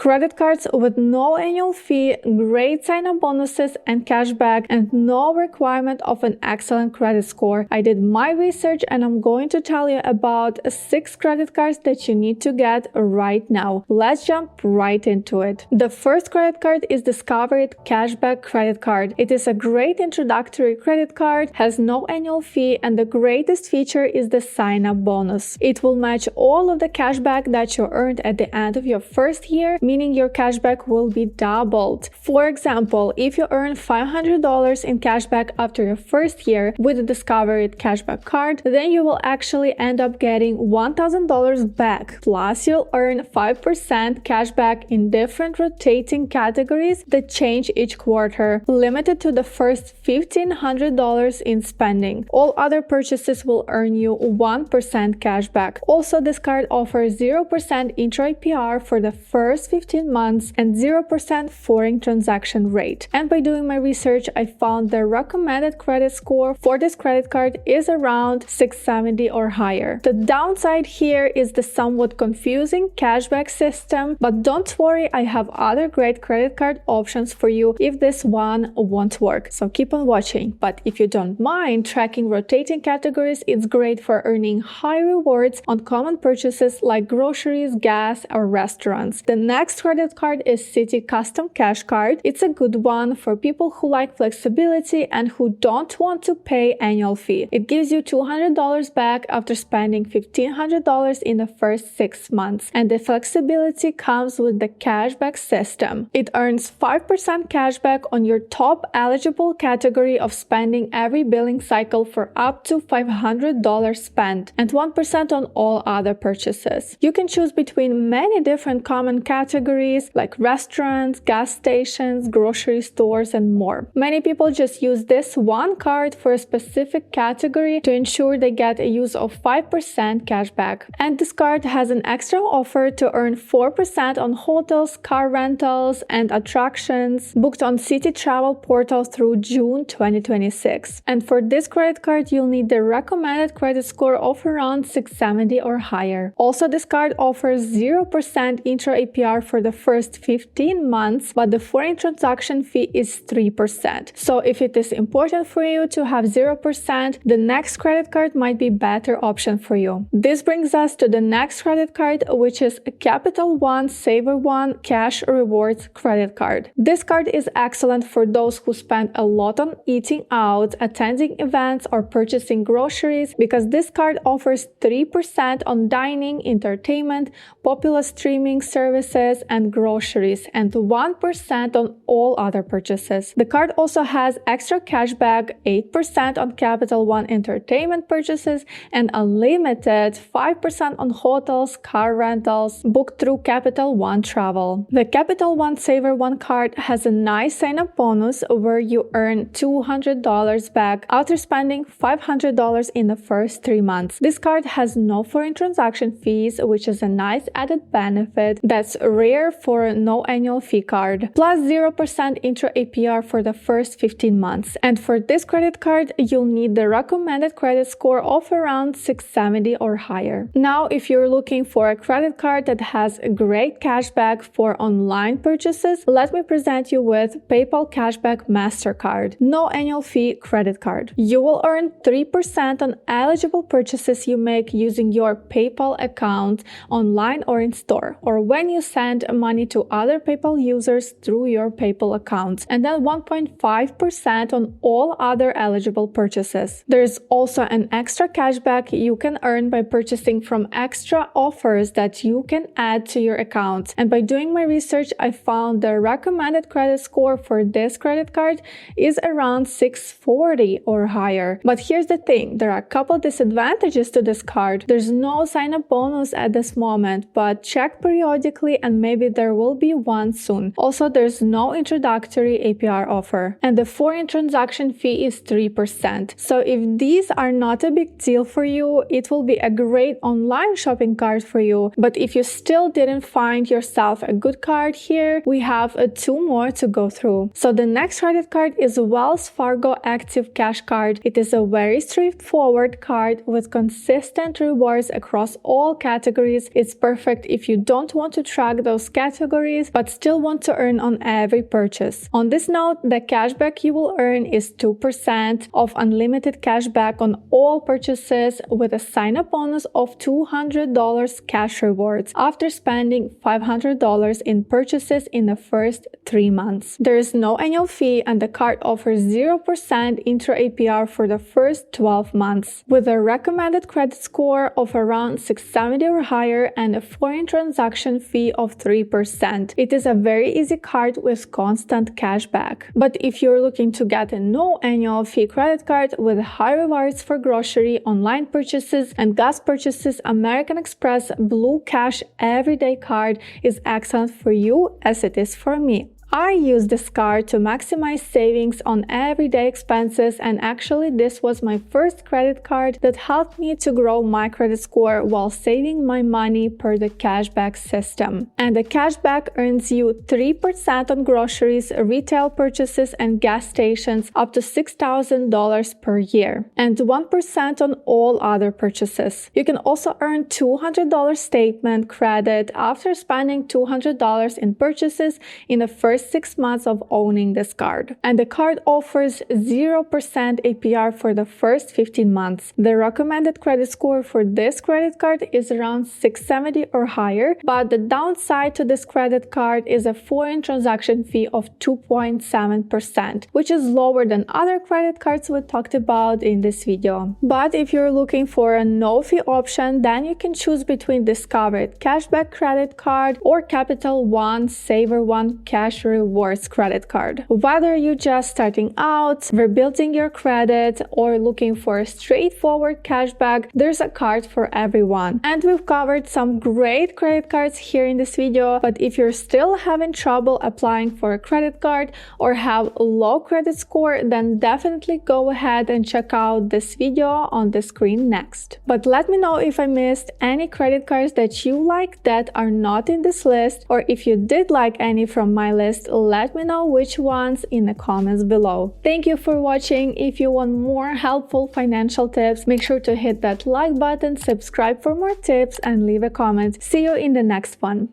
Credit cards with no annual fee, great sign-up bonuses and cashback, and no requirement of an excellent credit score. I did my research and I'm going to tell you about 6 credit cards that you need to get right now. Let's jump right into it. The first credit card is Discover Cashback Credit Card. It is a great introductory credit card, has no annual fee, and the greatest feature is the sign-up bonus. It will match all of the cashback that you earned at the end of your first year, meaning your cashback will be doubled. For example, if you earn $500 in cashback after your first year with the Discover Cashback card, then you will actually end up getting $1,000 back. Plus, you'll earn 5% cashback in different rotating categories that change each quarter, limited to the first $1,500 in spending. All other purchases will earn you 1% cashback. Also, this card offers 0% intro APR for the first 15 months and 0% foreign transaction rate. And by doing my research, I found the recommended credit score for this credit card is around 670 or higher. The downside here is the somewhat confusing cashback system, but don't worry, I have other great credit card options for you if this one won't work. So keep on watching. But if you don't mind tracking rotating categories, it's great for earning high rewards on common purchases like groceries, gas, or restaurants. The next credit card is Citi Custom Cash Card. It's a good one for people who like flexibility and who don't want to pay annual fee. It gives you $200 back after spending $1,500 in the first 6 months, and the flexibility comes with the cashback system. It earns 5% cashback on your top eligible category of spending every billing cycle for up to $500 spent, and 1% on all other purchases. You can choose between many different common categories like restaurants, gas stations, grocery stores, and more. Many people just use this one card for a specific category to ensure they get a use of 5% cashback. And this card has an extra offer to earn 4% on hotels, car rentals, and attractions booked on Citi travel portal through June 2026. And for this credit card, you'll need the recommended credit score of around 670 or higher. Also, this card offers 0% intro APR for the first 15 months, but the foreign transaction fee is 3%. So if it is important for you to have 0%, the next credit card might be a better option for you. This brings us to the next credit card, which is a Capital One Savor One Cash Rewards credit card. This card is excellent for those who spend a lot on eating out, attending events, or purchasing groceries, because this card offers 3% on dining, entertainment, popular streaming services, and groceries, and 1% on all other purchases. The card also has extra cashback, 8% on Capital One entertainment purchases, and unlimited 5% on hotels, car rentals booked through Capital One Travel. The Capital One Savor One card has a nice sign-up bonus where you earn $200 back after spending $500 in the first 3 months. This card has no foreign transaction fees, which is a nice added benefit that's rare for no annual fee card, plus 0% intro APR for the first 15 months. And for this credit card, you'll need the recommended credit score of around 670 or higher. Now, if you're looking for a credit card that has a great cashback for online purchases, let me present you with PayPal Cashback Mastercard, no annual fee credit card. You will earn 3% on eligible purchases you make using your PayPal account online or in store, or when you send money to other PayPal users through your PayPal account, and then 1.5% on all other eligible purchases. There is also an extra cashback you can earn by purchasing from extra offers that you can add to your account. And by doing my research, I found the recommended credit score for this credit card is around 640 or higher. But here's the thing, there are a couple disadvantages to this card. There's no sign-up bonus at this moment, but check periodically and maybe there will be one soon. Also, there's no introductory APR offer, and the foreign transaction fee is 3%. So if these are not a big deal for you, it will be a great online shopping card for you. But if you still didn't find yourself a good card here, we have 2 more to go through. So the next credit card is Wells Fargo Active Cash Card. It is a very straightforward card with consistent rewards across all categories. It's perfect if you don't want to track those those categories but still want to earn on every purchase. On this note, the cashback you will earn is 2% of unlimited cashback on all purchases with a sign-up bonus of $200 cash rewards after spending $500 in purchases in the first 3 months. There is no annual fee and the card offers 0% intra-APR for the first 12 months. With a recommended credit score of around 670 or higher and a foreign transaction fee of 3%, it is a very easy card with constant cashback. But if you're looking to get a no annual fee credit card with high rewards for grocery, online purchases, and gas purchases, American Express Blue Cash Everyday Card is excellent for you as it is for me. I use this card to maximize savings on everyday expenses, and actually this was my first credit card that helped me to grow my credit score while saving my money per the cashback system. And the cashback earns you 3% on groceries, retail purchases, and gas stations up to $6,000 per year, and 1% on all other purchases. You can also earn $200 statement credit after spending $200 in purchases in the first 6 months of owning this card. And the card offers 0% APR for the first 15 months. The recommended credit score for this credit card is around 670 or higher, but the downside to this credit card is a foreign transaction fee of 2.7%, which is lower than other credit cards we talked about in this video. But if you're looking for a no-fee option, then you can choose between Discovered Cashback Credit Card or Capital One Savor One Cash Rewards credit card. Whether you're just starting out, rebuilding your credit, or looking for a straightforward cashback, there's a card for everyone. And we've covered some great credit cards here in this video, but if you're still having trouble applying for a credit card or have a low credit score, then definitely go ahead and check out this video on the screen next. But let me know if I missed any credit cards that you like that are not in this list, or if you did like any from my list, let me know which ones in the comments below. Thank you for watching. If you want more helpful financial tips, make sure to hit that like button, subscribe for more tips, and leave a comment. See you in the next one.